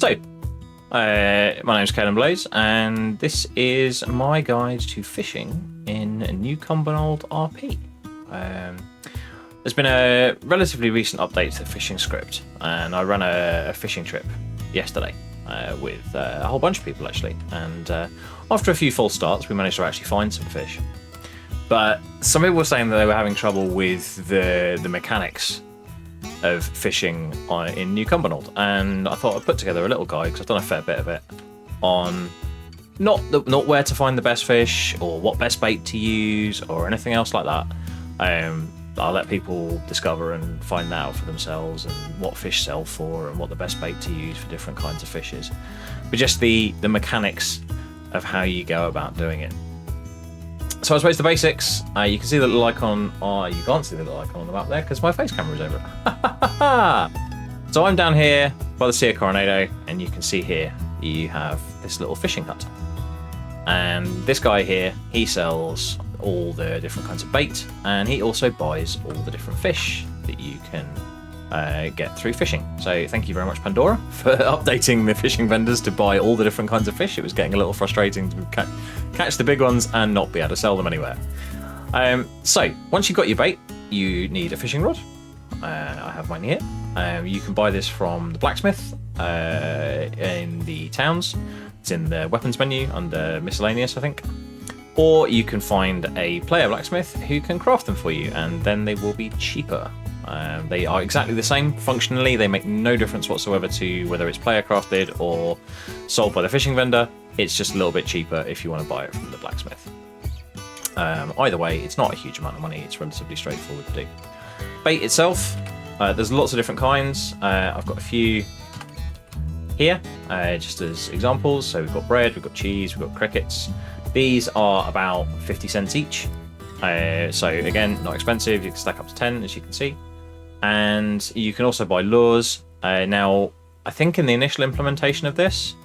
My name's Kellen Blaze, and this is my guide to fishing in New Cumbernauld RP. There's been a relatively recent update to the fishing script, and I ran a fishing trip yesterday with a whole bunch of people actually, and after a few false starts we managed to actually find some fish. But some people were saying that they were having trouble with the mechanics of fishing in New Cumbernauld, and I thought I'd put together a little guide, because I've done a fair bit of it, on not where to find the best fish or what best bait to use or anything else like that. I'll let people discover and find that out for themselves, and what fish sell for and what the best bait to use for different kinds of fishes, but just the mechanics of how you go about doing it. So I suppose the basics, you can see the little icon, you can't see the little icon on the map there because my face camera is over it. So I'm down here by the Sea of Coronado, and you can see here you have this little fishing hut. And this guy here, he sells all the different kinds of bait, and he also buys all the different fish that you can get through fishing. So thank you very much, Pandora, for updating the fishing vendors to buy all the different kinds of fish. It was getting a little frustrating to catch the big ones and not be able to sell them anywhere. So once you've got your bait, you need a fishing rod. I have mine here. You can buy this from the blacksmith in the towns. It's in the weapons menu under miscellaneous, I think. Or you can find a player blacksmith who can craft them for you, and then they will be cheaper. They are exactly the same functionally. They make no difference whatsoever to whether it's player crafted or sold by the fishing vendor. It's just a little bit cheaper if you want to buy it from the blacksmith. Either way, it's not a huge amount of money. It's relatively straightforward to do. Bait itself, there's lots of different kinds. I've got a few here just as examples. So we've got bread, we've got cheese, we've got crickets. These are about 50 cents each. So again, not expensive. You can stack up to 10, as you can see. And you can also buy lures. Now, I think in the initial implementation of this,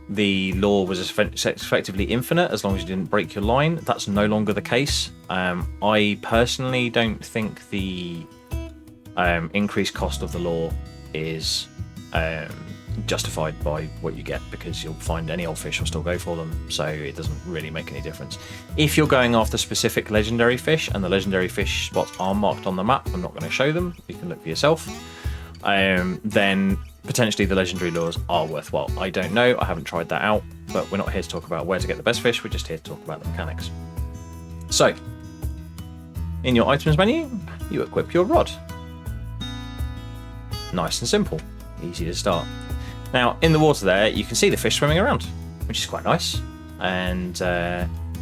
the lure was effectively infinite as long as you didn't break your line. That's no longer the case. I personally don't think the increased cost of the lure is justified by what you get, because you'll find any old fish will still go for them, so it doesn't really make any difference. If you're going after specific legendary fish, and the legendary fish spots are marked on the map, I'm not going to show them, you can look for yourself, then potentially the legendary lures are worthwhile. I don't know, I haven't tried that out, but we're not here to talk about where to get the best fish, we're just here to talk about the mechanics. So, in your items menu, you equip your rod. Nice and simple, easy to start. Now, in the water there, you can see the fish swimming around, which is quite nice. And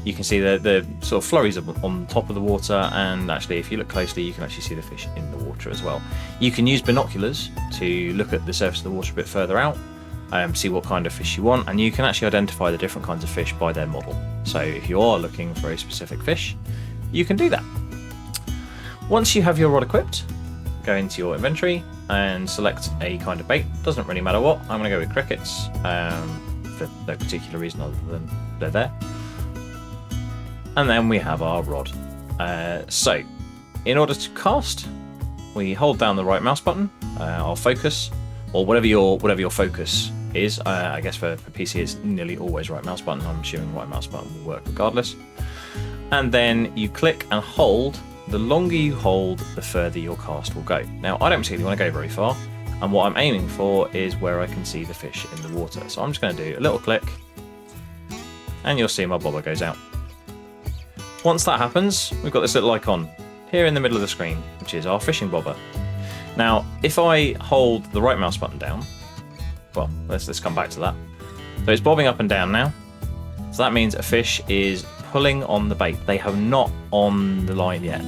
you can see the sort of flurries on top of the water, and actually, if you look closely, you can actually see the fish in the water as well. You can use binoculars to look at the surface of the water a bit further out, see what kind of fish you want, and you can actually identify the different kinds of fish by their model. So if you are looking for a specific fish, you can do that. Once you have your rod equipped, go into your inventory and select a kind of bait. Doesn't really matter what. I'm going to go with crickets for no particular reason other than they're there. And then we have our rod. So in order to cast, we hold down the right mouse button, our focus, or whatever your focus is. I guess for PC it's nearly always right mouse button. I'm assuming right mouse button will work regardless. And then you click and hold. The longer you hold, the further your cast will go. Now, I don't particularly want to go very far, and what I'm aiming for is where I can see the fish in the water. So I'm just going to do a little click, and you'll see my bobber goes out. Once that happens, we've got this little icon here in the middle of the screen, which is our fishing bobber. Now, if I hold the right mouse button down, well, let's come back to that. So it's bobbing up and down now. So that means a fish is pulling on the bait. They have not on the line yet.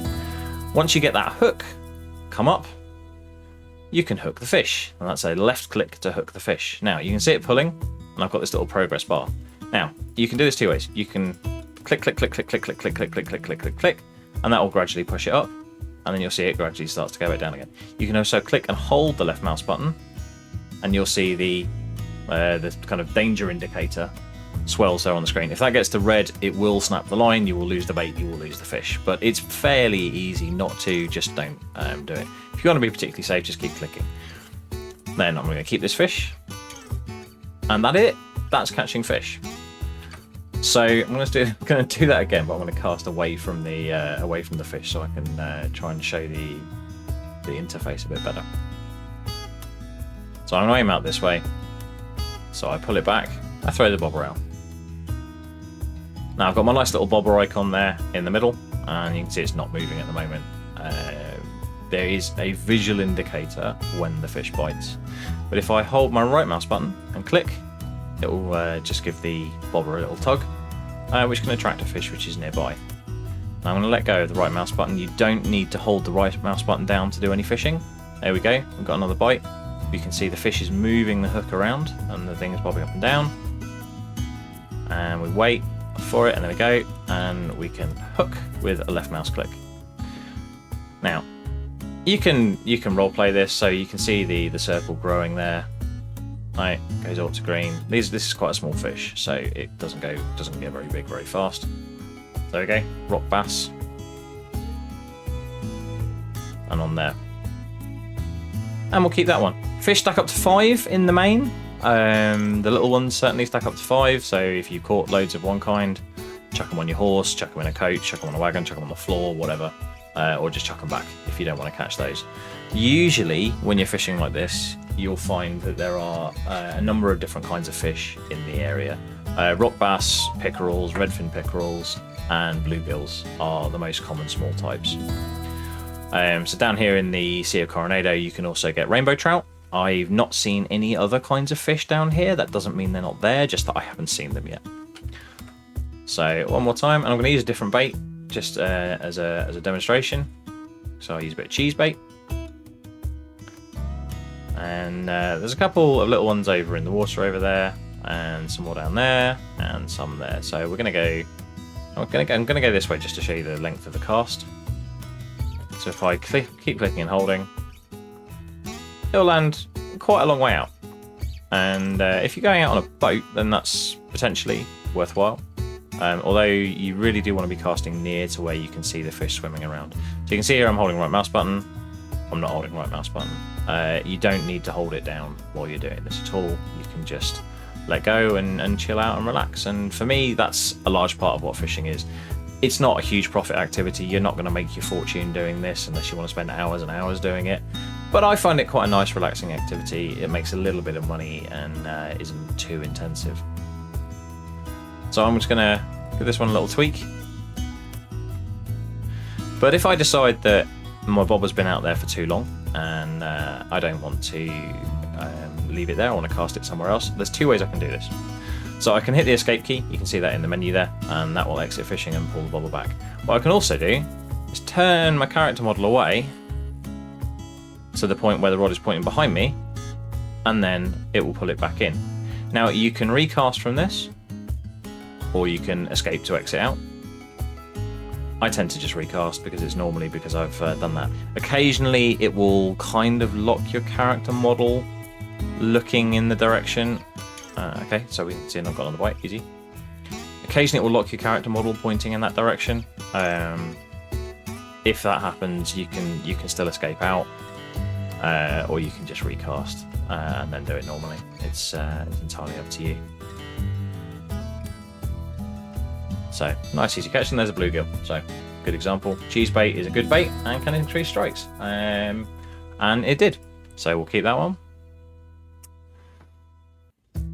Once you get that hook come up, you can hook the fish, and that's a left click to hook the fish. Now you can see it pulling, and I've got this little progress bar. Now you can do this two ways. You can click, click, click, click, click, click, click, click, click, click, click, click, click, and that will gradually push it up, and then you'll see it gradually starts to go back down again. You can also click and hold the left mouse button, and you'll see the kind of danger indicator swells there on the screen. If that gets to red, it will snap the line, you will lose the bait, you will lose the fish. But it's fairly easy not to, just don't do it. If you want to be particularly safe, just keep clicking. Then I'm going to keep this fish, And that's catching fish. So I'm going to do that again, but I'm going to cast away from the fish so I can try and show the interface a bit better. So I'm going to aim out this way. So I pull it back, I throw the bobber out. Now I've got my nice little bobber icon there in the middle, and you can see it's not moving at the moment. There is a visual indicator when the fish bites. But if I hold my right mouse button and click, it will just give the bobber a little tug, which can attract a fish which is nearby. Now I'm going to let go of the right mouse button. You don't need to hold the right mouse button down to do any fishing. There we go, we've got another bite. You can see the fish is moving the hook around and the thing is bobbing up and down. And we wait for it, and there we go, and we can hook with a left mouse click. Now, you can role play this, so you can see the circle growing there. Right, goes all to green. This is quite a small fish, so it doesn't get very big very fast. There we go, rock bass, and on there, and we'll keep that one. Fish stack up to 5 in the main. The little ones certainly stack up to 5. So if you caught loads of one kind, chuck them on your horse, chuck them in a coach, chuck them on a wagon, chuck them on the floor, whatever. Or just chuck them back if you don't want to catch those. Usually when you're fishing like this, you'll find that there are a number of different kinds of fish in the area. Rock bass, pickerels, redfin pickerels, and bluegills are the most common small types. So down here in the Sea of Coronado, you can also get rainbow trout. I've not seen any other kinds of fish down here. That doesn't mean they're not there, just that I haven't seen them yet. So one more time, and I'm going to use a different bait just as a demonstration. So I'll use a bit of cheese bait. And there's a couple of little ones over in the water over there, and some more down there, and some there. So we're going to go. I'm going to go this way just to show you the length of the cast. So if I keep clicking and holding, it'll land quite a long way out. And if you're going out on a boat, then that's potentially worthwhile. Although you really do want to be casting near to where you can see the fish swimming around. So you can see here I'm holding right mouse button. I'm not holding right mouse button. You don't need to hold it down while you're doing this at all. You can just let go and chill out and relax. And for me, that's a large part of what fishing is. It's not a huge profit activity. You're not going to make your fortune doing this unless you want to spend hours and hours doing it. But I find it quite a nice relaxing activity. It makes a little bit of money and isn't too intensive. So I'm just going to give this one a little tweak. But if I decide that my bobber's been out there for too long and I don't want to leave it there, I want to cast it somewhere else, there's two ways I can do this. So I can hit the escape key, you can see that in the menu there, and that will exit fishing and pull the bobber back. What I can also do is turn my character model away to the point where the rod is pointing behind me, and then it will pull it back in. Now you can recast from this, or you can escape to exit out. I tend to just recast because it's normally because I've done that. Occasionally it will kind of lock your character model looking in the direction. Okay, so we can see I've got on the white, easy. Occasionally it will lock your character model pointing in that direction. If that happens, you can still escape out, or you can just recast and then do it normally. It's entirely up to you. So nice easy catch, and there's a bluegill. So good example. Cheese bait is a good bait and can increase strikes, and it did. So we'll keep that one.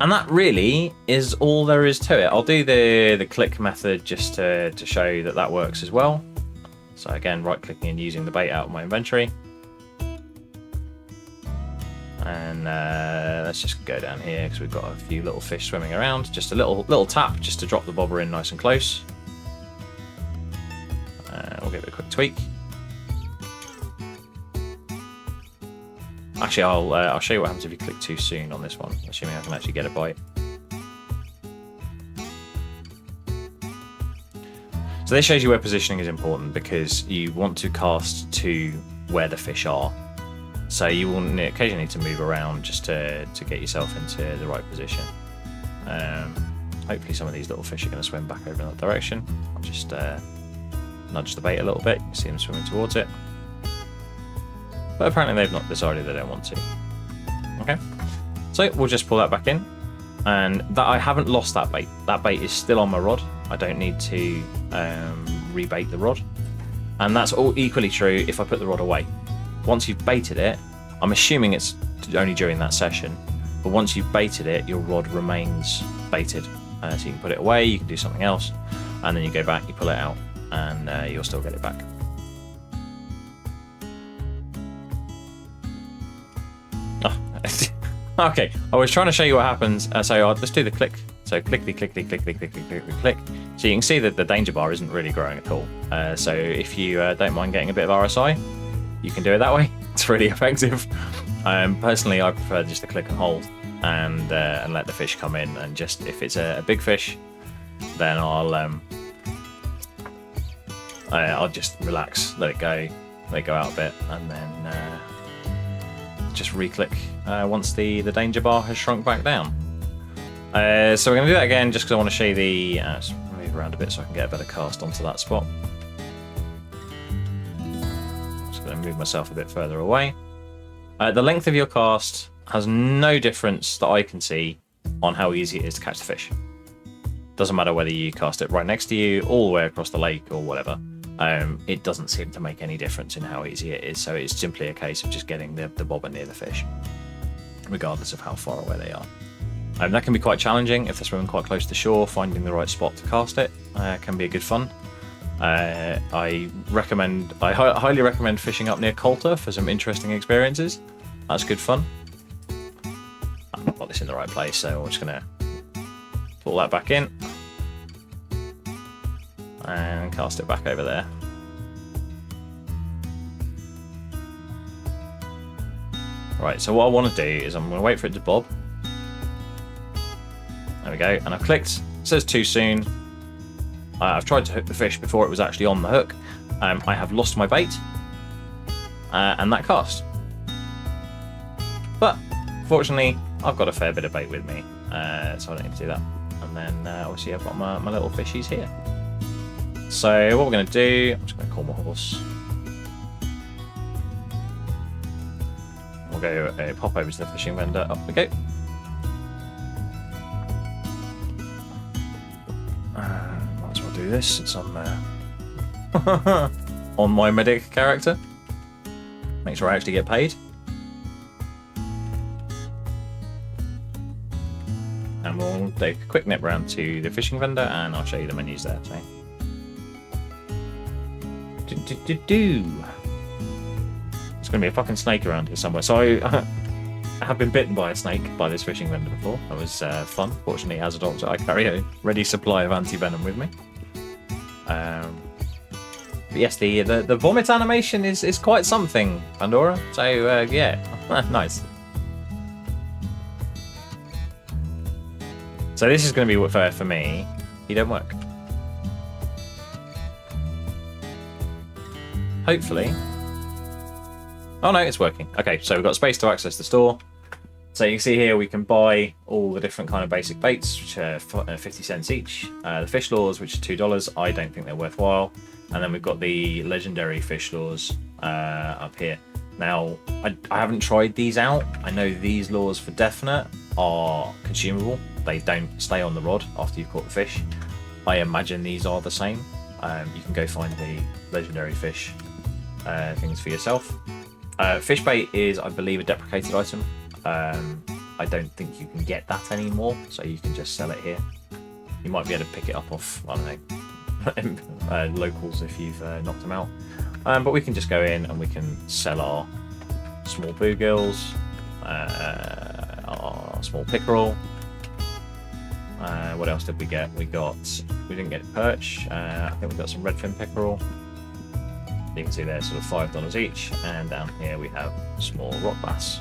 And that really is all there is to it. I'll do the click method just to show that works as well. So again, right clicking and using the bait out of my inventory. And let's just go down here because we've got a few little fish swimming around. Just a little tap just to drop the bobber in nice and close. We'll give it a quick tweak. Actually, I'll show you what happens if you click too soon on this one, assuming I can actually get a bite. So this shows you where positioning is important, because you want to cast to where the fish are. So you will occasionally need to move around just to get yourself into the right position. Hopefully some of these little fish are going to swim back over in that direction. I'll just nudge the bait a little bit. You can see them swimming towards it. But apparently they've not decided they don't want to. Okay, so we'll just pull that back in. And that I haven't lost that bait. That bait is still on my rod. I don't need to rebait the rod. And that's all equally true if I put the rod away. Once you've baited it, I'm assuming it's only during that session, but once you've baited it, your rod remains baited. So you can put it away, you can do something else, and then you go back, you pull it out, and you'll still get it back. Oh. Okay, I was trying to show you what happens. So let's do the click. So clickety, clickety, clickety, clickety, clickety, click. So you can see that the danger bar isn't really growing at all. So if you don't mind getting a bit of RSI, you can do it that way. It's really effective. Personally, I prefer just to click and hold and let the fish come in. And just if it's a big fish, then I'll just relax, let it go out a bit, and then just re-click once the danger bar has shrunk back down. So we're going to do that again just because I want to show you the... let's move around a bit so I can get a better cast onto that spot. Just going to move myself a bit further away. The length of your cast has no difference that I can see on how easy it is to catch the fish. Doesn't matter whether you cast it right next to you, all the way across the lake or whatever. It doesn't seem to make any difference in how easy it is, so it's simply a case of just getting the bobber near the fish, regardless of how far away they are. That can be quite challenging if they're swimming quite close to shore. Finding the right spot to cast it can be a good fun. I highly recommend fishing up near Coulter for some interesting experiences. That's good fun. I've got this in the right place, so I'm just going to pull that back in and cast it back over there. Right, so what I want to do is I'm going to wait for it to bob. There we go, and I've clicked. It says too soon. I've tried to hook the fish before it was actually on the hook. I have lost my bait and that cast. But fortunately, I've got a fair bit of bait with me, so I don't need to do that. And then obviously I've got my little fishies here. So what we're going to do, I'm just going to call my horse. We'll go pop over to the fishing vendor. Up we go. Might as well do this since I'm on my medic character. Make sure I actually get paid. And we'll take a quick nip round to the fishing vendor and I'll show you the menus there. So. There's going to be a fucking snake around here somewhere. So I have been bitten by a snake by this fishing vendor before. That was fun. Fortunately, as a doctor, I carry a ready supply of anti-venom with me. But yes, the vomit animation is quite something, Pandora. So yeah, nice. So this is going to be for me. You don't work. Hopefully. Oh no, it's working. Okay, so we've got space to access the store. So you can see here we can buy all the different kind of basic baits, which are 50 cents each. The fish lures, which are $2. I don't think they're worthwhile. And then we've got the legendary fish lures up here. Now, I haven't tried these out. I know these lures for definite are consumable. They don't stay on the rod after you've caught the fish. I imagine these are the same. You can go find the legendary fish things for yourself. Fish bait is, I believe, a deprecated item. I don't think you can get that anymore, so you can just sell it here. You might be able to pick it up off, I don't know, locals if you've knocked them out. But we can just go in and we can sell our small bluegills, our small pickerel. What else did we get? We didn't get perch. I think we got some redfin pickerel. You can see they're sort of $5 each, and down here we have small rock bass.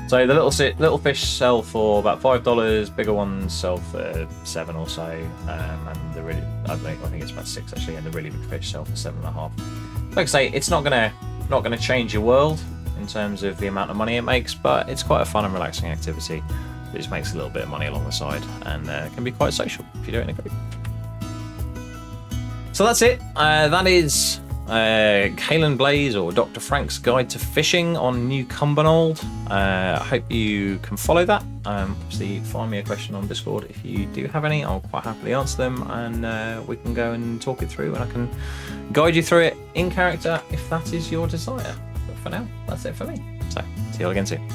So the little fish sell for about $5, bigger ones sell for $7 or so, and the really, I think it's about $6 actually, and the really big fish sell for $7.5. Like I say, it's not gonna change your world in terms of the amount of money it makes, but it's quite a fun and relaxing activity. It just makes a little bit of money along the side, and can be quite social if you do it in a group. So that's it. That is Kalen Blaze or Dr. Frank's Guide to Fishing on New Cumbernauld. I hope you can follow that. Obviously, find me a question on Discord if you do have any. I'll quite happily answer them, and we can go and talk it through, and I can guide you through it in character if that is your desire. But for now, that's it for me. So, see you all again soon.